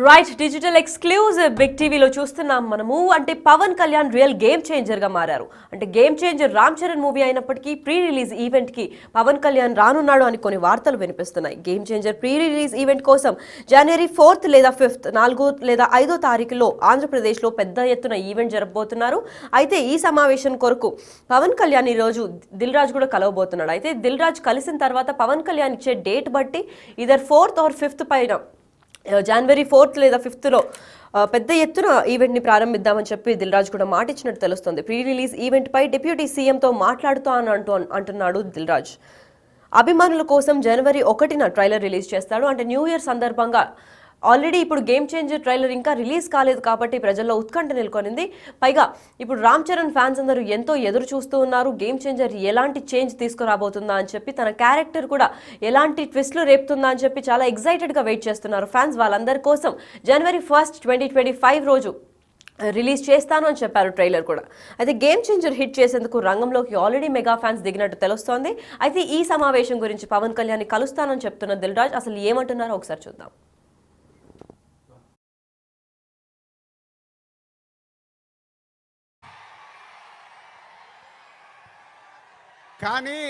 Right digital exclusive big టీవీలో చూస్తున్నాం మనము. అంటే Pawan Kalyan real game changer గా మారారు. అంటే Game Changer Ram Charan movie అయినప్పటికీ ప్రీ రిలీజ్ ఈవెంట్ కి పవన్ కళ్యాణ్ రానున్నాడు అని కొన్ని వార్తలు వినిపిస్తున్నాయి. Game Changer pre release event కోసం జనవరి 4th లేదా 5th 4 లేదా 5వ తారీఖులో ఆంధ్రప్రదేశ్ లో పెద్ద ఎత్తున ఈవెంట్ జరపబోతున్నారు. అయితే ఈ సమావేశం కొరకు పవన్ కళ్యాణ్ ఈ రోజు దిల్ రాజు కూడా కలవబోతున్నాడు. అయితే దిల్ రాజు కలిసిన తర్వాత పవన్ కళ్యాణ్ ఇచ్చే డేట్ బట్టి ఇదర్ 4th or 5th పైన జనవరి 4th లేదా 5thలో పెద్ద ఎత్తున ఈవెంట్ని ప్రారంభిద్దామని చెప్పి దిల్ రాజు కూడా మాట ఇచ్చినట్టు తెలుస్తుంది. ప్రీ రిలీజ్ ఈవెంట్ పై డిప్యూటీ సీఎంతో అంటున్నాడు దిల్ రాజు. అభిమానుల కోసం జనవరి 1న ట్రైలర్ రిలీజ్ చేస్తాడు. అంటే న్యూ ఇయర్ సందర్భంగా ఆల్రెడీ ఇప్పుడు గేమ్ చేంజర్ ట్రైలర్ ఇంకా రిలీజ్ కాలేదు కాబట్టి ప్రజల్లో ఉత్కంఠ నెలకొనింది. పైగా ఇప్పుడు రామ్ చరణ్ ఫ్యాన్స్ అందరూ ఎంతో ఎదురు చూస్తూ ఉన్నారు. గేమ్ చేంజర్ ఎలాంటి చేంజ్ తీసుకురాబోతుందా అని చెప్పి, తన క్యారెక్టర్ కూడా ఎలాంటి ట్విస్ట్లు రేపుతుందా అని చెప్పి చాలా ఎక్సైటెడ్గా వెయిట్ చేస్తున్నారు ఫ్యాన్స్. వాళ్ళందరి కోసం జనవరి 1st 2025 రోజు రిలీజ్ చేస్తాను అని చెప్పారు ట్రైలర్ కూడా. అయితే గేమ్ చేంజర్ హిట్ చేసేందుకు రంగంలోకి ఆల్రెడీ మెగా ఫ్యాన్స్ దిగినట్టు తెలుస్తోంది. అయితే ఈ సమావేశం గురించి పవన్ కళ్యాణ్ కలుస్తానని చెప్తున్న దిల్ రాజు అసలు ఏమంటున్నారో ఒకసారి చూద్దాం. కానీ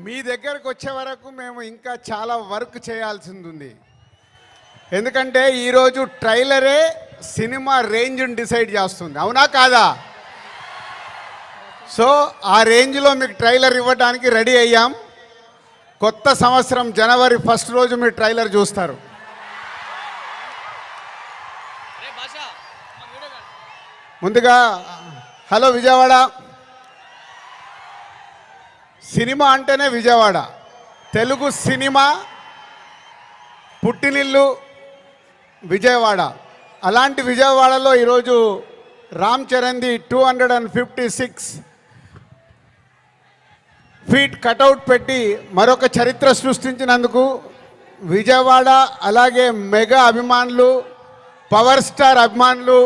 మీ దగ్గరకు వచ్చే వరకు మేము ఇంకా చాలా వర్క్ చేయాల్సింది ఉంది. ఎందుకంటే ఈరోజు ట్రైలరే సినిమా రేంజ్ని డిసైడ్ చేస్తుంది, అవునా కాదా? సో ఆ రేంజ్లో మీకు ట్రైలర్ ఇవ్వడానికి రెడీ అయ్యాం. కొత్త సంవత్సరం జనవరి 1st రోజు మీరు ట్రైలర్ చూస్తారు. ముందుగా హలో విజయవాడ. సినిమా అంటేనే విజయవాడ. తెలుగు సినిమా పుట్టినిల్లు విజయవాడ. అలాంటి విజయవాడలో ఈరోజు రామ్ చరణ్ది 256 ఫీట్ కటౌట్ పెట్టి మరొక చరిత్ర సృష్టించినందుకు విజయవాడ, అలాగే మెగా అభిమానులు, పవర్ స్టార్ అభిమానులు,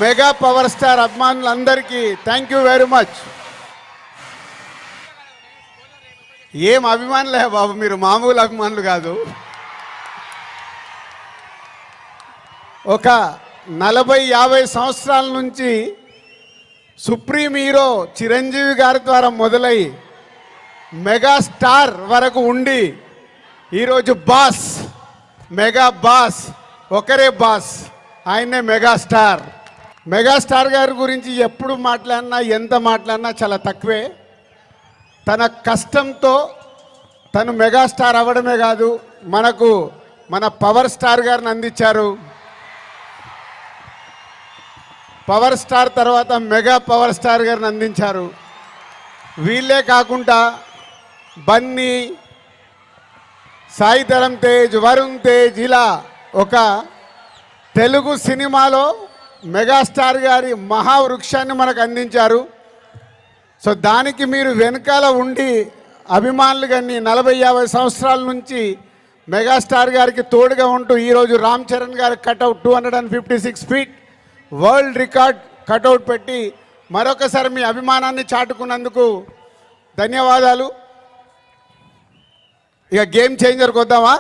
మెగా పవర్ స్టార్ అభిమానులందరికీ థ్యాంక్ యూ వెరీ మచ్. ఏం అభిమానులే బాబు, మీరు మామూలు అభిమానులు కాదు. ఒక 40-50 సంవత్సరాల నుంచి సుప్రీం హీరో చిరంజీవి గారి ద్వారా మొదలై మెగాస్టార్ వరకు ఉండి ఈరోజు బాస్, మెగా బాస్, ఒకరే బాస్, ఆయనే మెగాస్టార్. మెగాస్టార్ గారి గురించి ఎప్పుడు మాట్లాడినా, ఎంత మాట్లాడినా చాలా తక్కువే. తన కష్టంతో తను మెగాస్టార్ అవ్వడమే కాదు, మనకు మన పవర్ స్టార్ గారిని అందించారు. పవర్ స్టార్ తర్వాత మెగా పవర్ స్టార్ గారిని అందించారు. వీళ్ళే కాకుండా బన్నీ, సాయి ధరమ్ తేజ్, వరుణ్ తేజ్, ఇలా ఒక తెలుగు సినిమాలో మెగాస్టార్ గారి మహావృక్షాన్ని మనకు అందించారు. సో దానికి మీరు వెనకాల ఉండి అభిమానులు కానీ 40-50 సంవత్సరాల నుంచి మెగాస్టార్ గారికి తోడుగా ఉంటూ ఈరోజు రామ్ చరణ్ గారి cutout 256 feet world record cutout పెట్టి మరొకసారి మీ అభిమానాన్ని చాటుకున్నందుకు ధన్యవాదాలు. ఇక గేమ్ చేంజర్కి వద్దామా?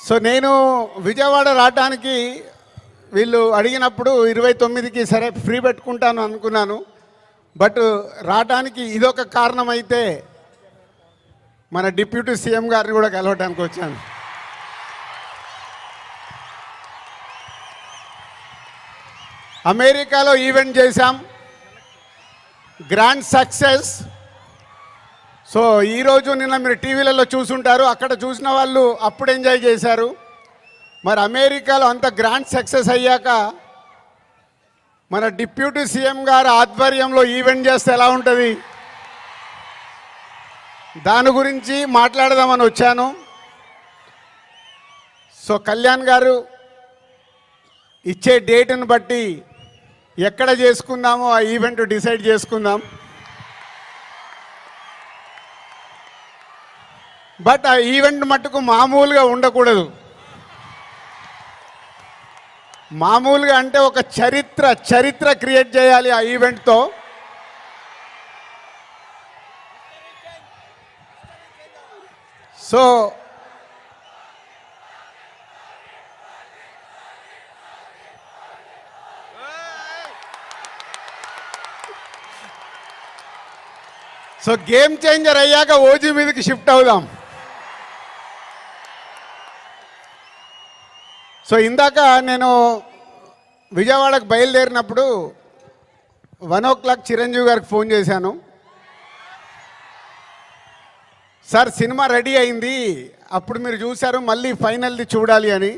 సో నేను విజయవాడ రావడానికి వీళ్ళు అడిగినప్పుడు 29కి సరే ఫ్రీ పెట్టుకుంటాను అనుకున్నాను. బట్ రావడానికి ఇదొక కారణం అయితే మన డిప్యూటీ సీఎం గారిని కూడా కలవడానికి వచ్చాను. అమెరికాలో ఈవెంట్ చేశాం, గ్రాండ్ సక్సెస్. సో ఈరోజు నిన్న మీరు టీవీలలో చూసుంటారు, అక్కడ చూసిన వాళ్ళు అప్పుడు ఎంజాయ్ చేశారు. మరి అమెరికాలో అంత గ్రాండ్ సక్సెస్ అయ్యాక మన డిప్యూటీ సీఎం గారు ఆధ్వర్యంలో ఈవెంట్ చేస్తే ఎలా ఉంటుంది, దాని గురించి మాట్లాడదామని వచ్చాను. సో కళ్యాణ్ గారు ఇచ్చే డేట్ని బట్టి ఎక్కడ చేసుకుందామో ఆ ఈవెంట్ డిసైడ్ చేసుకుందాం. బట్ ఆ ఈవెంట్ మట్టుకు మామూలుగా ఉండకూడదు. మామూలుగా అంటే ఒక చరిత్ర క్రియేట్ చేయాలి ఆ ఈవెంట్తో. సో గేమ్ చేంజర్ అయ్యాక ఓజీ మీదకి షిఫ్ట్ అవుదాం. సో ఇందాక నేను విజయవాడకు బయలుదేరినప్పుడు 1 o'clock చిరంజీవి గారికి ఫోన్ చేశాను. సార్ సినిమా రెడీ అయింది, అప్పుడు మీరు చూశారు, మళ్ళీ ఫైనల్ది చూడాలి అని.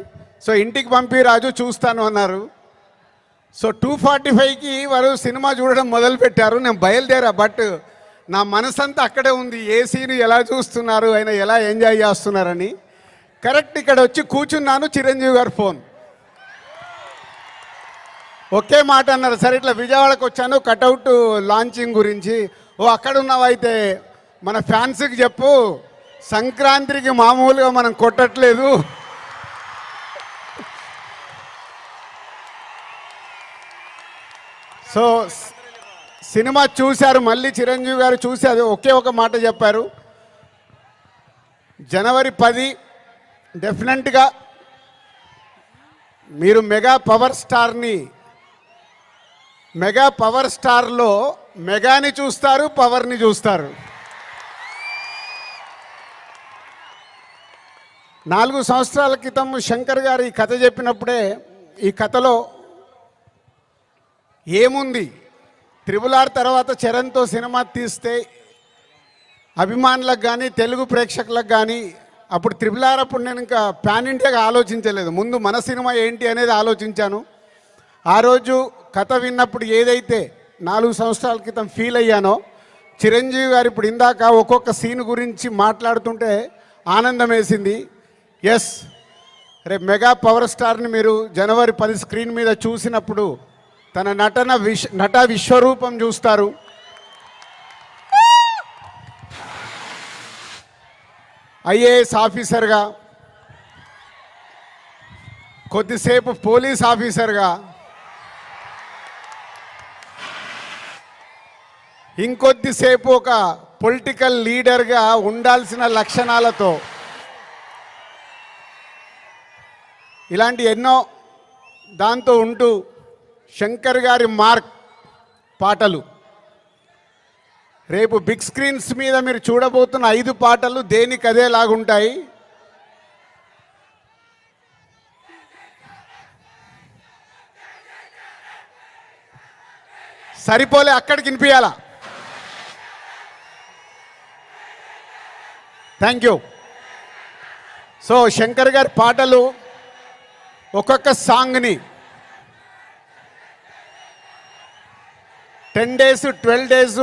సో ఇంటికి పంపి రాజు చూస్తాను అన్నారు. సో 2:45కి వారు సినిమా చూడడం మొదలుపెట్టారు. నేను బయలుదేరా, బట్ నా మనసంతా అక్కడే ఉంది. ఏ సీన్ ఎలా చూస్తున్నారు, ఆయన ఎలా ఎంజాయ్ చేస్తున్నారని. కరెక్ట్ ఇక్కడ వచ్చి కూర్చున్నాను, చిరంజీవి గారు ఫోన్. ఒకే మాట అన్నారు, సరే ఇట్లా విజయవాడకు వచ్చాను కటౌట్ లాంచింగ్ గురించి. ఓ అక్కడ ఉన్నావైతే మన ఫ్యాన్స్కి చెప్పు, సంక్రాంతికి మామూలుగా మనం కొట్టట్లేదు. సో సినిమా చూశారు, మళ్ళీ చిరంజీవి గారు చూసి అది ఒకే ఒక మాట చెప్పారు, January 10 డెఫినెట్గా మీరు మెగా పవర్ స్టార్లో మెగాని చూస్తారు, పవర్ని చూస్తారు. 4 సంవత్సరాల క్రితం శంకర్ గారు ఈ కథ చెప్పినప్పుడే, ఈ కథలో ఏముంది, RRR తర్వాత చరణ్తో సినిమా తీస్తే అభిమానులకు కానీ తెలుగు ప్రేక్షకులకు కానీ, అప్పుడు RRR అప్పుడు నేను ఇంకా పాన్ ఇండియాగా ఆలోచించలేదు, ముందు మన సినిమా ఏంటి అనేది ఆలోచించాను. ఆ రోజు కథ విన్నప్పుడు ఏదైతే 4 సంవత్సరాల క్రితం ఫీల్ అయ్యానో, చిరంజీవి గారు ఇప్పుడు ఇందాక ఒక్కొక్క సీన్ గురించి మాట్లాడుతుంటే ఆనందం వేసింది. ఎస్, రేపు మెగా పవర్ స్టార్ని మీరు January 10 స్క్రీన్ మీద చూసినప్పుడు తన నట విశ్వరూపం చూస్తారు. IAS ఆఫీసర్గా, కొద్దిసేపు పోలీస్ ఆఫీసర్గా, ఇంకొద్దిసేపు ఒక పొలిటికల్ లీడర్గా ఉండాల్సిన లక్షణాలతో, ఇలాంటి ఎన్నో దాంతో ఉంటూ శంకర్ గారి మార్క్ పాటలు, రేపు బిగ్ స్క్రీన్స్ మీద మీరు చూడబోతున్న 5 పాటలు దేనికి అదేలాగుంటాయి. సరిపోలే, అక్కడికి వినిపించాలా. Thank you. సో శంకర్ గారి పాటలు ఒక్కొక్క సాంగ్ని 10 days 12 days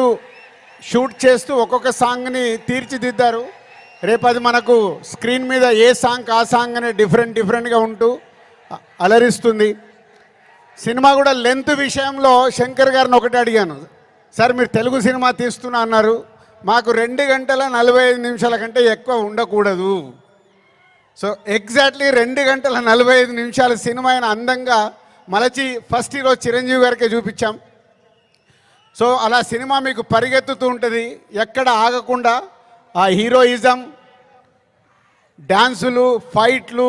షూట్ చేస్తూ ఒక్కొక్క సాంగ్ని తీర్చిదిద్దారు. రేపు అది మనకు స్క్రీన్ మీద ఏ సాంగ్ ఆ సాంగ్ అనే డిఫరెంట్గా ఉంటూ అలరిస్తుంది. సినిమా కూడా లెంత్ విషయంలో శంకర్ గారిని ఒకటి అడిగాను, సార్ మీరు తెలుగు సినిమా తీస్తున్నా అన్నారు, మాకు 2 గంటల 45 నిమిషాల కంటే ఎక్కువ ఉండకూడదు. సో ఎగ్జాక్ట్లీ 2 గంటల 45 నిమిషాల సినిమా అయిన అందంగా మలచి ఫస్ట్ ఈరోజు చిరంజీవి గారికే చూపించాం. సో అలా సినిమా మీకు పరిగెత్తుతూ ఉంటుంది, ఎక్కడ ఆగకుండా ఆ హీరోయిజం, డ్యాన్సులు, ఫైట్లు,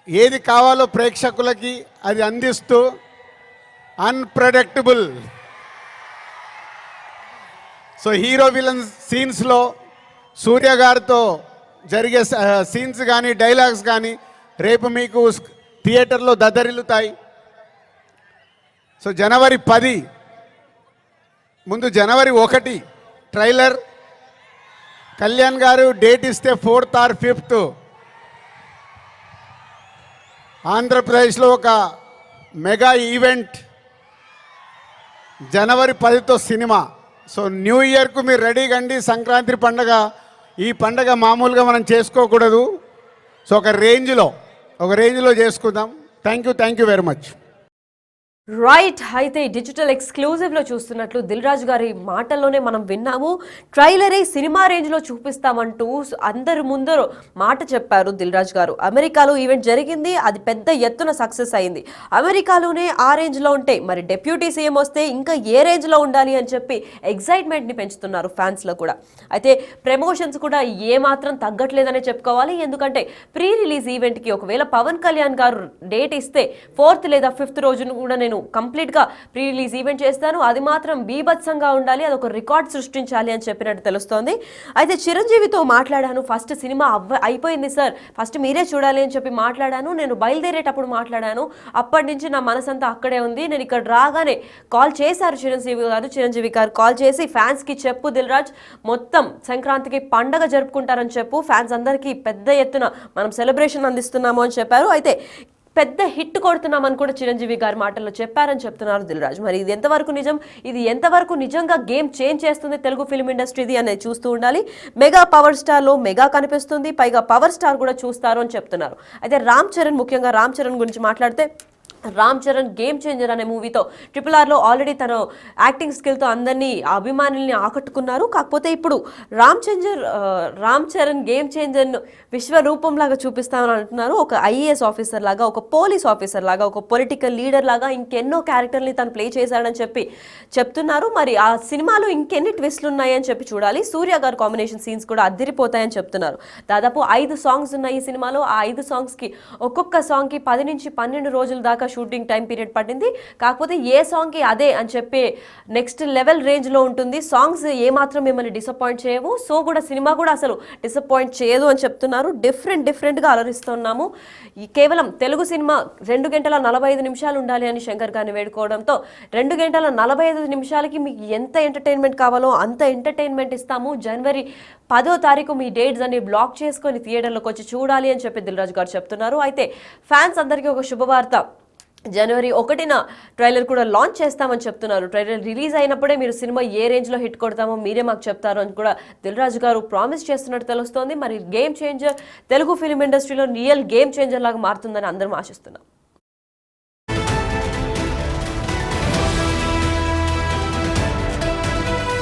ఏది కావాలో ప్రేక్షకులకి అది అందిస్తూ అన్ప్రెడిక్టబుల్. సో హీరో విలన్ సీన్స్లో సూర్య గారితో జరిగే సీన్స్ కానీ డైలాగ్స్ కానీ రేపు మీకు థియేటర్లో దద్దరిల్లుతాయి. సో January 10 ముందు January 1 ట్రైలర్, కళ్యాణ్ గారు డేట్ ఇస్తే 4th or 5th ఆంధ్రప్రదేశ్లో ఒక మెగా ఈవెంట్ January 10తో సినిమా. సో న్యూ ఇయర్కు మీరు రెడీగా అండి. సంక్రాంతి పండగ, ఈ పండగ మామూలుగా మనం చేసుకోకూడదు. సో ఒక రేంజ్లో చేసుకుందాం. Thank you very much. Right అయితే డిజిటల్ ఎక్స్క్లూజివ్ లో చూస్తున్నట్లు దిల్ రాజు గారి మాటల్లోనే మనం విన్నాము. ట్రైలరే సినిమా రేంజ్ లో చూపిస్తామంటూ అందరు ముందర మాట చెప్పారు దిల్ రాజు గారు. అమెరికాలో ఈవెంట్ జరిగింది, అది పెద్ద ఎత్తున సక్సెస్ అయింది. అమెరికాలోనే ఆ రేంజ్ లో ఉంటే మరి డెప్యూటీ సీఎం వస్తే ఇంకా ఏ రేంజ్ లో ఉండాలి అని చెప్పి ఎగ్జైట్మెంట్ ని పెంచుతున్నారు ఫ్యాన్స్ లో కూడా. అయితే ప్రమోషన్స్ కూడా ఏ మాత్రం తగ్గట్లేదనే చెప్పుకోవాలి. ఎందుకంటే ప్రీ రిలీజ్ ఈవెంట్ కి ఒకవేళ పవన్ కళ్యాణ్ గారు డేట్ ఇస్తే 4th లేదా 5th రోజును కూడా నేను కంప్లీట్ గా ప్రీ రిలీజ్ ఈవెంట్ చేస్తాను, అది మాత్రం బీభత్సంగా ఉండాలి, అది ఒక రికార్డ్ సృష్టించాలి అని చెప్పినట్టు తెలుస్తోంది. అయితే చిరంజీవితో మాట్లాడాను, ఫస్ట్ సినిమా అయిపోయింది సార్, ఫస్ట్ మీరే చూడాలి అని చెప్పి మాట్లాడాను, నేను బయలుదేరేటప్పుడు మాట్లాడాను, అప్పటి నుంచి నా మనసంతా అక్కడే ఉంది, నేను ఇక్కడ రాగానే కాల్ చేశారు చిరంజీవి గారు కాల్ చేసి ఫ్యాన్స్ కి చెప్పు దిల్ రాజ్ మొత్తం సంక్రాంతికి పండగ జరుపుకుంటారని చెప్పు, ఫ్యాన్స్ అందరికీ పెద్ద ఎత్తున మనం సెలబ్రేషన్ అందిస్తున్నాము అని చెప్పారు. అయితే పెద్ద హిట్ కొడుతున్నామని కూడా చిరంజీవి గారి మాటల్లో చెప్పారని చెప్తున్నారు దిల్ రాజు. మరి ఇది ఎంతవరకు నిజం, ఇది ఎంతవరకు నిజంగా గేమ్ చేంజ్ చేస్తుంది తెలుగు ఫిల్మ్ ఇండస్ట్రీది అనేది చూస్తూ ఉండాలి. మెగా పవర్ స్టార్ లో మెగా కనిపిస్తుంది, పైగా పవర్ స్టార్ కూడా చూస్తారు అని చెప్తున్నారు. అయితే ముఖ్యంగా రామ్ చరణ్ గురించి మాట్లాడితే, రామ్ చరణ్ గేమ్ చేంజర్ అనే మూవీతో RRRలో ఆల్రెడీ తన యాక్టింగ్ స్కిల్తో అందరినీ అభిమానుల్ని ఆకట్టుకున్నారు. కాకపోతే ఇప్పుడు రామ్ చరణ్ గేమ్ చేంజర్ను విశ్వరూపంలాగా చూపిస్తామని అంటున్నారు. ఒక IAS ఆఫీసర్ లాగా, ఒక పోలీస్ ఆఫీసర్ లాగా, ఒక పొలిటికల్ లీడర్ లాగా ఇంకెన్నో క్యారెక్టర్ని తను ప్లే చేశాడని చెప్పి చెప్తున్నారు. మరి ఆ సినిమాలో ఇంకెన్ని ట్విస్ట్లు ఉన్నాయని చెప్పి చూడాలి. సూర్య గారు కాంబినేషన్ సీన్స్ కూడా అదిరిపోతాయని చెప్తున్నారు. దాదాపు 5 సాంగ్స్ ఉన్నాయి ఈ సినిమాలో. ఆ 5 సాంగ్స్కి ఒక్కొక్క సాంగ్కి 10 నుంచి 12 రోజుల దాకా షూటింగ్ టైం పీరియడ్ పట్టింది. కాకపోతే ఏ సాంగ్కి అదే అని చెప్పి నెక్స్ట్ లెవెల్ రేంజ్లో ఉంటుంది. సాంగ్స్ ఏమాత్రం మిమ్మల్ని డిసప్పాయింట్ చేయవు, సో కూడా సినిమా కూడా అసలు డిసప్పాయింట్ చేయదు అని చెప్తున్నారు. డిఫరెంట్గా అలరిస్తున్నాము. కేవలం తెలుగు సినిమా 2 గంటల 45 నిమిషాలు ఉండాలి అని శంకర్ గారిని వేడుకోవడంతో 2 గంటల 45 నిమిషాలకి మీకు ఎంత ఎంటర్టైన్మెంట్ కావాలో అంత ఎంటర్టైన్మెంట్ ఇస్తాము. జనవరి 10వ తారీఖు మీ డేట్స్ అన్ని బ్లాక్ చేసుకొని థియేటర్లోకి వచ్చి చూడాలి అని చెప్పి దిల్ రాజు గారు చెప్తున్నారు. అయితే ఫ్యాన్స్ అందరికీ ఒక శుభవార్త, జనవరి 1న ట్రైలర్ కూడా లాంచ్ చేస్తామని చెప్తున్నారు. ట్రైలర్ రిలీజ్ అయినప్పుడే మీరు సినిమా ఏ రేంజ్లో హిట్ కొడతామో మీరే మాకు చెప్తారు అని కూడా దిల్ రాజు గారు ప్రామిస్ చేస్తున్నట్టు తెలుస్తోంది. మరి గేమ్ చేంజర్ తెలుగు ఫిల్మ్ ఇండస్ట్రీలో రియల్ గేమ్ చేంజర్ లాగా మారుతుందని అందరం ఆశిస్తున్నాం.